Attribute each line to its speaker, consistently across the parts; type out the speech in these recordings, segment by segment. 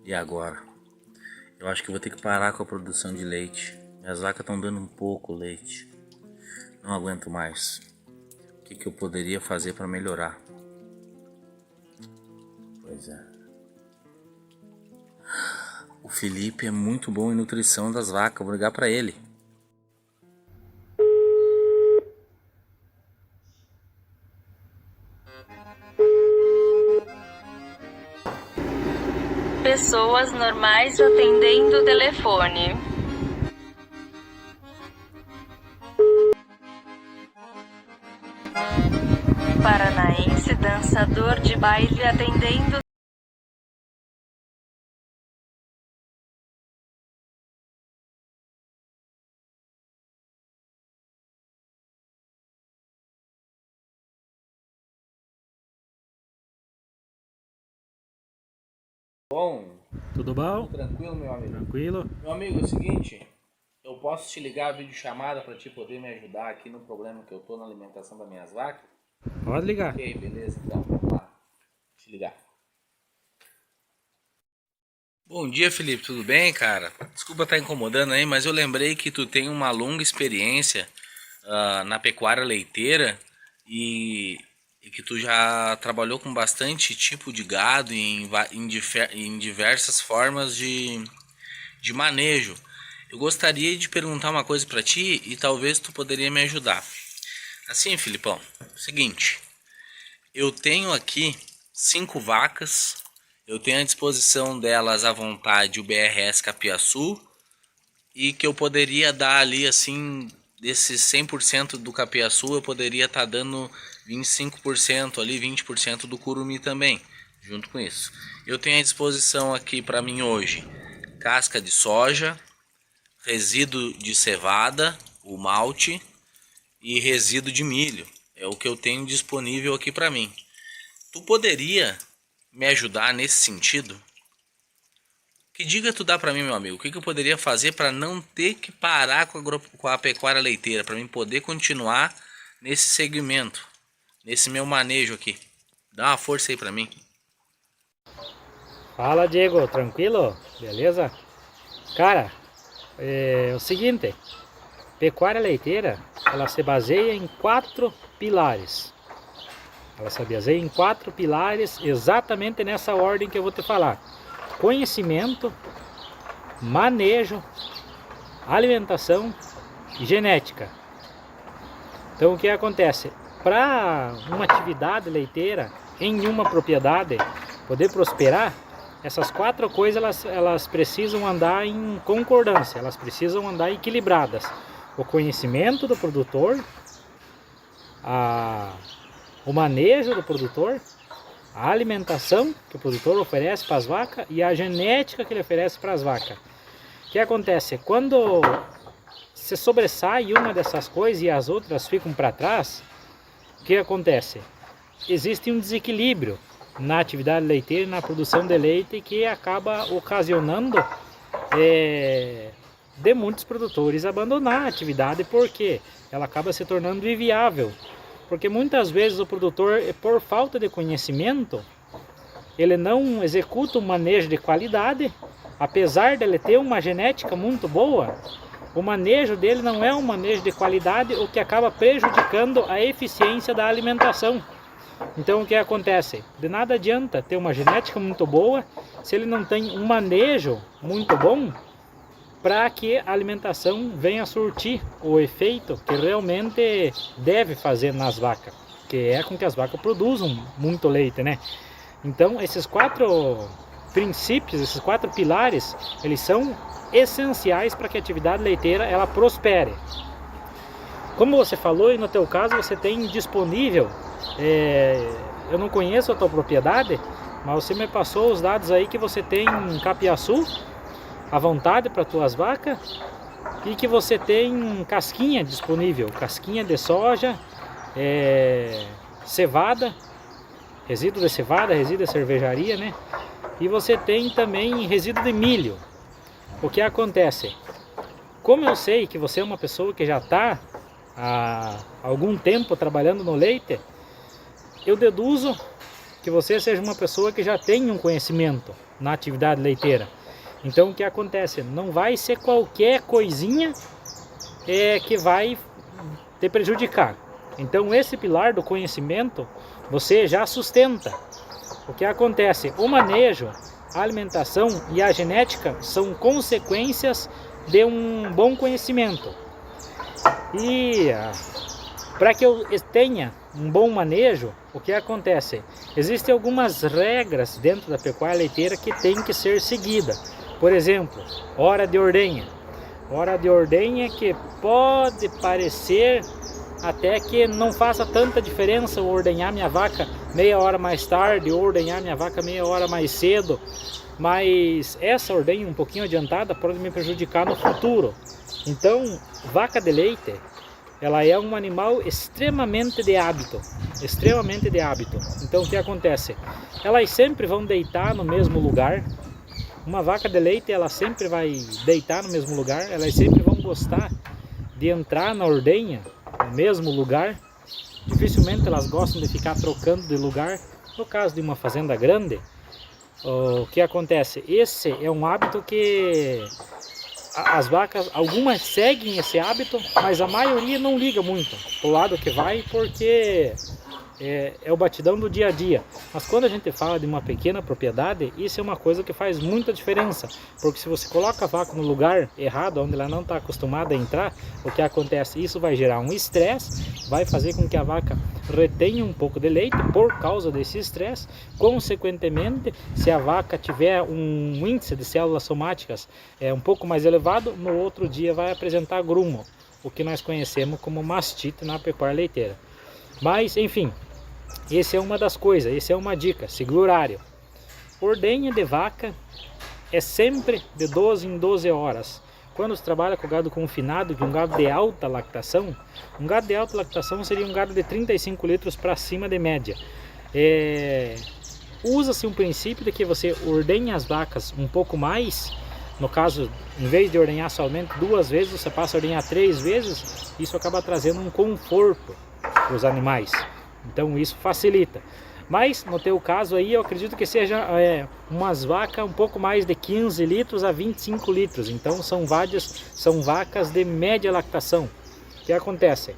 Speaker 1: E agora? Eu acho que vou ter que parar com a produção de leite. Minhas vacas estão dando um pouco leite. Não aguento mais. O que eu poderia fazer para melhorar? Pois é. O Felipe é muito bom em nutrição das vacas. Vou ligar para ele.
Speaker 2: Pessoas normais atendendo o telefone. Paranaense dançador de baile atendendo.
Speaker 1: Bom,
Speaker 3: Tudo bom?
Speaker 1: tranquilo, meu amigo?
Speaker 3: Tranquilo?
Speaker 1: Meu amigo, é o seguinte, eu posso te ligar a videochamada para te poder me ajudar aqui no problema que eu tô na alimentação das minhas vacas?
Speaker 3: Pode ligar.
Speaker 1: Ok, beleza, então, vamos lá. Deixa eu ligar. Bom dia, Felipe, tudo bem, cara? Desculpa estar incomodando aí, mas eu lembrei que tu tem uma longa experiência na pecuária leiteira e que tu já trabalhou com bastante tipo de gado em diversas formas de manejo. Eu gostaria de perguntar uma coisa para ti e talvez tu poderia me ajudar. Assim, Filipão, seguinte, eu tenho aqui 5 vacas, eu tenho à disposição delas à vontade o BRS Capiaçu e que eu poderia dar ali assim, desses 100% do Capiaçu, eu poderia estar dando 25% ali, 20% do Curumi também, junto com isso. Eu tenho à disposição aqui para mim hoje casca de soja, resíduo de cevada, o malte e resíduo de milho. É o que eu tenho disponível aqui para mim. Tu poderia me ajudar nesse sentido? Que dica tu dá para mim, meu amigo? O que eu poderia fazer para não ter que parar com a pecuária leiteira, para mim poder continuar nesse segmento, nesse meu manejo aqui? Dá uma força aí para mim.
Speaker 3: Fala, Diego, tranquilo? Beleza? Cara, é o seguinte, pecuária leiteira, ela se baseia em 4 pilares. Ela se baseia em 4 pilares, exatamente nessa ordem que eu vou te falar: conhecimento, manejo, alimentação e genética. Então, o que acontece? Para uma atividade leiteira em uma propriedade poder prosperar, essas 4 coisas elas precisam andar em concordância, elas precisam andar equilibradas. O conhecimento do produtor, o manejo do produtor, a alimentação que o produtor oferece para as vacas e a genética que ele oferece para as vacas. O que acontece? Quando se sobressai uma dessas coisas e as outras ficam para trás, o que acontece? Existe um desequilíbrio na atividade leiteira e na produção de leite que acaba ocasionando de muitos produtores abandonar a atividade, porque ela acaba se tornando inviável. Porque muitas vezes o produtor, por falta de conhecimento, ele não executa um manejo de qualidade, apesar de ele ter uma genética muito boa. O manejo dele não é um manejo de qualidade, o que acaba prejudicando a eficiência da alimentação. Então o que acontece? De nada adianta ter uma genética muito boa se ele não tem um manejo muito bom para que a alimentação venha surtir o efeito que realmente deve fazer nas vacas, que é com que as vacas produzam muito leite, né? Então esses 4 princípios, esses 4 pilares, eles são essenciais para que a atividade leiteira ela prospere. Como você falou, e no teu caso você tem disponível, eu não conheço a tua propriedade, mas você me passou os dados aí que você tem capiaçu à vontade para tuas vacas e que você tem casquinha disponível, casquinha de soja, cevada, resíduo de cevada, resíduo de cervejaria, né? E você tem também resíduo de milho. O que acontece? Como eu sei que você é uma pessoa que já está há algum tempo trabalhando no leite, eu deduzo que você seja uma pessoa que já tem um conhecimento na atividade leiteira. Então o que acontece? Não vai ser qualquer coisinha que vai te prejudicar. Então esse pilar do conhecimento você já sustenta. O que acontece? O manejo, a alimentação e a genética são consequências de um bom conhecimento. E para que eu tenha um bom manejo, o que acontece? Existem algumas regras dentro da pecuária leiteira que tem que ser seguida. Por exemplo, hora de ordenha. Hora de ordenha que pode parecer até que não faça tanta diferença eu ordenhar minha vaca meia hora mais tarde ou ordenhar minha vaca meia hora mais cedo, mas essa ordenha um pouquinho adiantada pode me prejudicar no futuro. Então, vaca de leite, ela é um animal extremamente de hábito, extremamente de hábito. Então o que acontece? Elas sempre vão deitar no mesmo lugar. Uma vaca de leite, ela sempre vai deitar no mesmo lugar, elas sempre vão gostar de entrar na ordenha no mesmo lugar. Dificilmente elas gostam de ficar trocando de lugar. No caso de uma fazenda grande, o que acontece? Esse é um hábito que as vacas, algumas seguem esse hábito, mas a maioria não liga muito pro lado que vai, porque é o batidão do dia a dia. Mas quando a gente fala de uma pequena propriedade, isso é uma coisa que faz muita diferença, porque se você coloca a vaca no lugar errado, onde ela não está acostumada a entrar, o que acontece? Isso vai gerar um estresse, vai fazer com que a vaca retenha um pouco de leite por causa desse estresse. Consequentemente, se a vaca tiver um índice de células somáticas um pouco mais elevado, no outro dia vai apresentar grumo, o que nós conhecemos como mastite na pecuária leiteira. Mas, enfim, essa é uma das coisas, essa é uma dica, seguir o horário. Ordenha de vaca é sempre de 12 em 12 horas. Quando se trabalha com gado confinado, de um gado de alta lactação, um gado de alta lactação seria um gado de 35 litros para cima de média. Usa-se um princípio de que você ordenha as vacas um pouco mais. No caso, em vez de ordenhar somente 2 vezes, você passa a ordenhar 3 vezes. Isso acaba trazendo um conforto para os animais. Então isso facilita. Mas no teu caso aí eu acredito que seja umas vacas um pouco mais de 15 litros a 25 litros. Então são vacas de média lactação. O que acontece?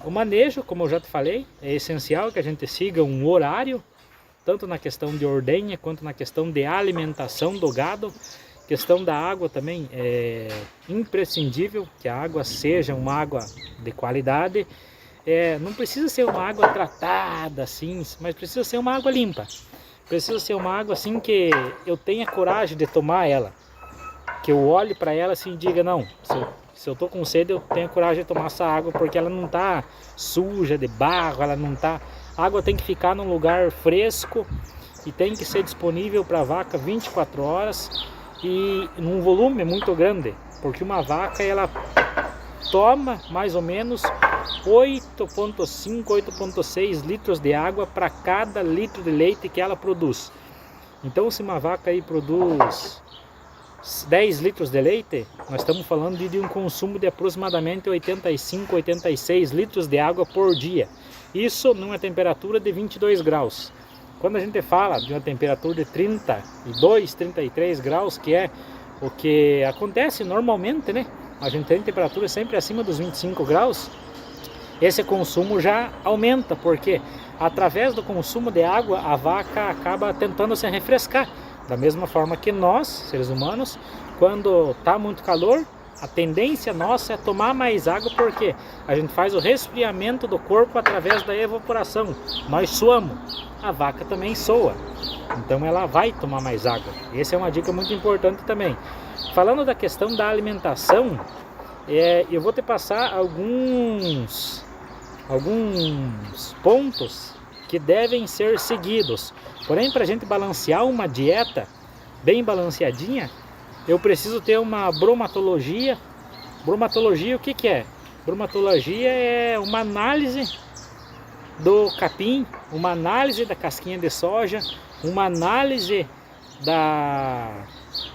Speaker 3: O manejo, como eu já te falei, é essencial que a gente siga um horário, tanto na questão de ordenha quanto na questão de alimentação do gado. Questão da água também é imprescindível, que a água seja uma água de qualidade. Não precisa ser uma água tratada assim, mas precisa ser uma água limpa. Precisa ser uma água assim que eu tenha coragem de tomar ela. Que eu olhe para ela assim e diga, não, se eu tô com sede eu tenho coragem de tomar essa água, porque ela não tá suja de barro, ela não tá... A água tem que ficar num lugar fresco e tem que ser disponível para a vaca 24 horas e num volume muito grande, porque uma vaca ela toma mais ou menos 8,5, 8,6 litros de água para cada litro de leite que ela produz. Então se uma vaca aí produz 10 litros de leite, nós estamos falando de um consumo de aproximadamente 85, 86 litros de água por dia. Isso numa temperatura de 22 graus. Quando a gente fala de uma temperatura de 32, 33 graus, que é o que acontece normalmente, né? A gente tem temperatura sempre acima dos 25 graus. Esse consumo já aumenta, porque através do consumo de água, a vaca acaba tentando se refrescar. Da mesma forma que nós, seres humanos, quando está muito calor, a tendência nossa é tomar mais água, porque a gente faz o resfriamento do corpo através da evaporação. Nós suamos, a vaca também soa, então ela vai tomar mais água. Essa é uma dica muito importante também. Falando da questão da alimentação, eu vou te passar alguns pontos que devem ser seguidos. Porém, para a gente balancear uma dieta bem balanceadinha, eu preciso ter uma bromatologia. Bromatologia, o que que é? Bromatologia é uma análise do capim, uma análise da casquinha de soja, uma análise da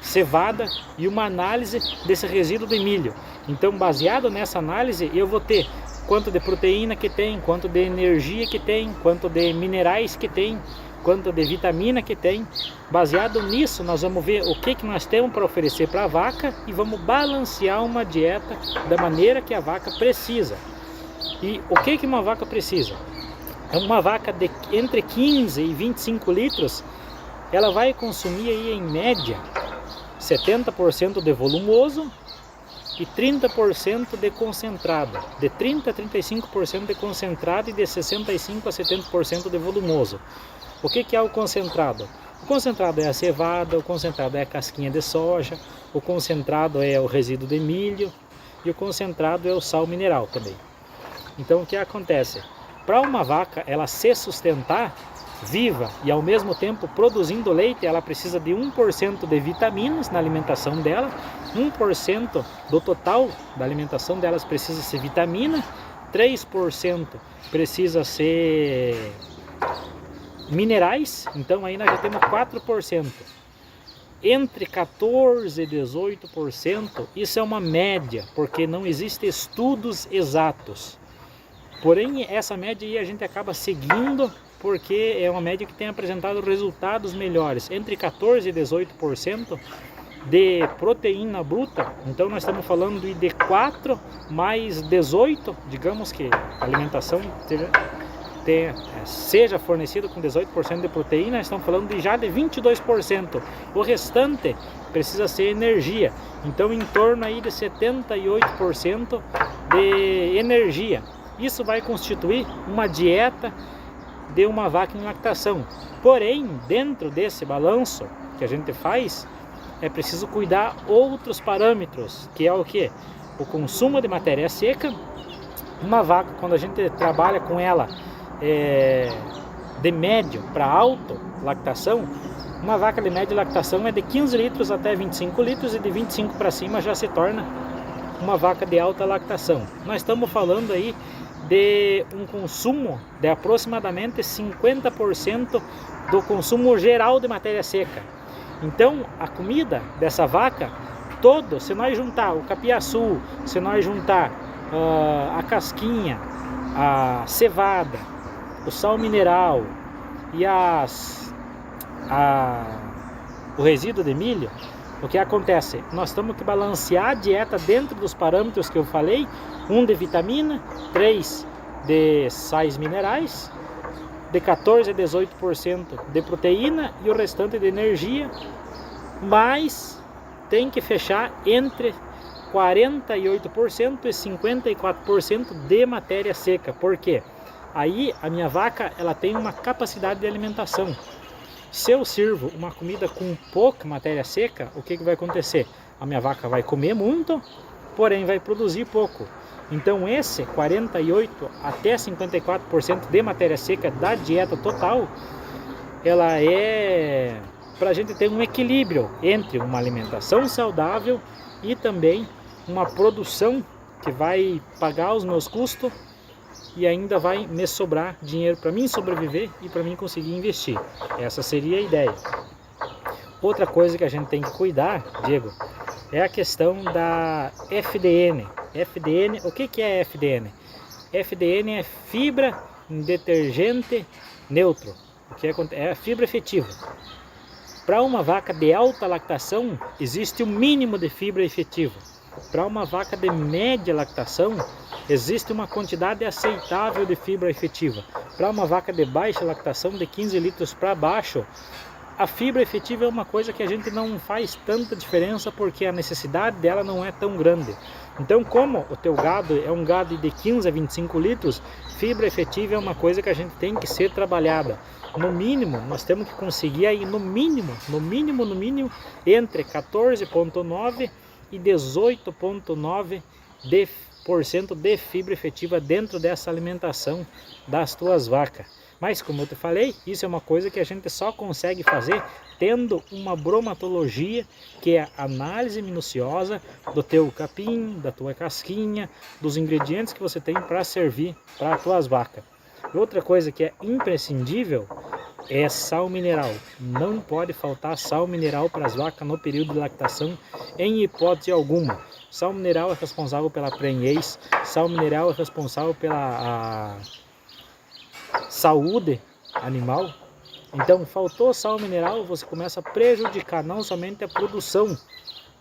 Speaker 3: cevada e uma análise desse resíduo de milho. Então, baseado nessa análise, eu vou ter quanto de proteína que tem, quanto de energia que tem, quanto de minerais que tem, quanto de vitamina que tem. Baseado nisso, nós vamos ver o que nós temos para oferecer para a vaca e vamos balancear uma dieta da maneira que a vaca precisa. E o que uma vaca precisa? É uma vaca de entre 15 e 25 litros, ela vai consumir aí em média 70% de volumoso e 30% de concentrado, de 30 a 35% de concentrado e de 65 a 70% de volumoso. O que é o concentrado? O concentrado é a cevada, o concentrado é a casquinha de soja, o concentrado é o resíduo de milho e o concentrado é o sal mineral também. Então o que acontece? Para uma vaca ela se sustentar viva e ao mesmo tempo produzindo leite, ela precisa de 1% de vitaminas na alimentação dela, 1% do total da alimentação delas precisa ser vitamina, 3% precisa ser minerais, então aí nós já temos 4%. Entre 14% e 18%, isso é uma média, porque não existem estudos exatos. Porém, essa média aí a gente acaba seguindo, porque é uma média que tem apresentado resultados melhores. Entre 14% e 18% de proteína bruta, então nós estamos falando de 4 mais 18, digamos que a alimentação seja fornecida com 18% de proteína, nós estamos falando já de 22%. O restante precisa ser energia, então em torno aí de 78% de energia. Isso vai constituir uma dieta de uma vaca em lactação. Porém, dentro desse balanço que a gente faz, é preciso cuidar outros parâmetros, que é o que? O consumo de matéria seca. Uma vaca, quando a gente trabalha com ela de médio para alto lactação, uma vaca de média lactação é de 15 litros até 25 litros e de 25 para cima já se torna uma vaca de alta lactação. Nós estamos falando aí de um consumo de aproximadamente 50% do consumo geral de matéria seca. Então a comida dessa vaca, se nós juntar o capiaçu, se nós juntar a casquinha, a cevada, o sal mineral e o resíduo de milho, o que acontece? Nós temos que balancear a dieta dentro dos parâmetros que eu falei, 1 de vitamina, 3 de sais minerais, de 14 a 18% de proteína e o restante de energia, mas tem que fechar entre 48% e 54% de matéria seca. Por quê? Aí a minha vaca ela tem uma capacidade de alimentação. Se eu sirvo uma comida com pouca matéria seca, o que vai acontecer? A minha vaca vai comer muito, porém vai produzir pouco. Então esse 48% até 54% de matéria seca da dieta total, ela é para a gente ter um equilíbrio entre uma alimentação saudável e também uma produção que vai pagar os meus custos e ainda vai me sobrar dinheiro para mim sobreviver e para mim conseguir investir. Essa seria a ideia. Outra coisa que a gente tem que cuidar, Diego, é a questão da FDN. FDN, o que é FDN? FDN é fibra detergente neutro, o que é a fibra efetiva. Para uma vaca de alta lactação, existe o mínimo de fibra efetiva. Para uma vaca de média lactação, existe uma quantidade aceitável de fibra efetiva. Para uma vaca de baixa lactação, de 15 litros para baixo, a fibra efetiva é uma coisa que a gente não faz tanta diferença porque a necessidade dela não é tão grande. Então, como o teu gado é um gado de 15 a 25 litros, fibra efetiva é uma coisa que a gente tem que ser trabalhada. No mínimo, nós temos que conseguir aí no mínimo, entre 14,9% e 18,9% de fibra efetiva dentro dessa alimentação das tuas vacas. Mas como eu te falei, isso é uma coisa que a gente só consegue fazer tendo uma bromatologia, que é a análise minuciosa do teu capim, da tua casquinha, dos ingredientes que você tem para servir para as tuas vacas. Outra coisa que é imprescindível é sal mineral. Não pode faltar sal mineral para as vacas no período de lactação, em hipótese alguma. Sal mineral é responsável pela prenhez, sal mineral é responsável pela saúde animal. Então, faltou sal mineral, você começa a prejudicar não somente a produção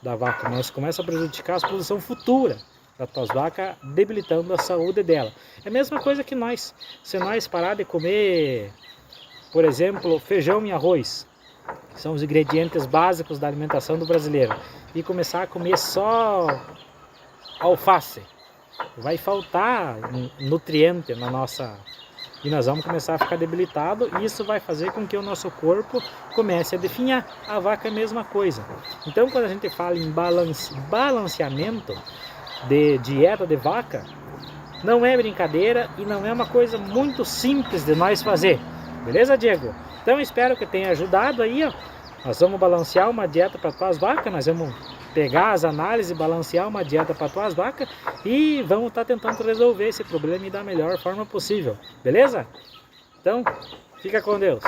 Speaker 3: da vaca, mas começa a prejudicar a produção futura das tuas vacas, debilitando a saúde dela. É a mesma coisa que nós. Se nós parar de comer, por exemplo, feijão e arroz, que são os ingredientes básicos da alimentação do brasileiro, e começar a comer só alface, vai faltar nutriente na nossa... E nós vamos começar a ficar debilitado, e isso vai fazer com que o nosso corpo comece a definhar. A vaca é a mesma coisa. Então, quando a gente fala em balanceamento de dieta de vaca, não é brincadeira e não é uma coisa muito simples de nós fazer. Beleza, Diego? Então, espero que tenha ajudado aí, ó. Nós vamos balancear uma dieta para tuas vacas, nós vamos pegar as análises, balancear uma dieta para tuas vacas e vamos estar tentando resolver esse problema da melhor forma possível, beleza? Então, fica com Deus.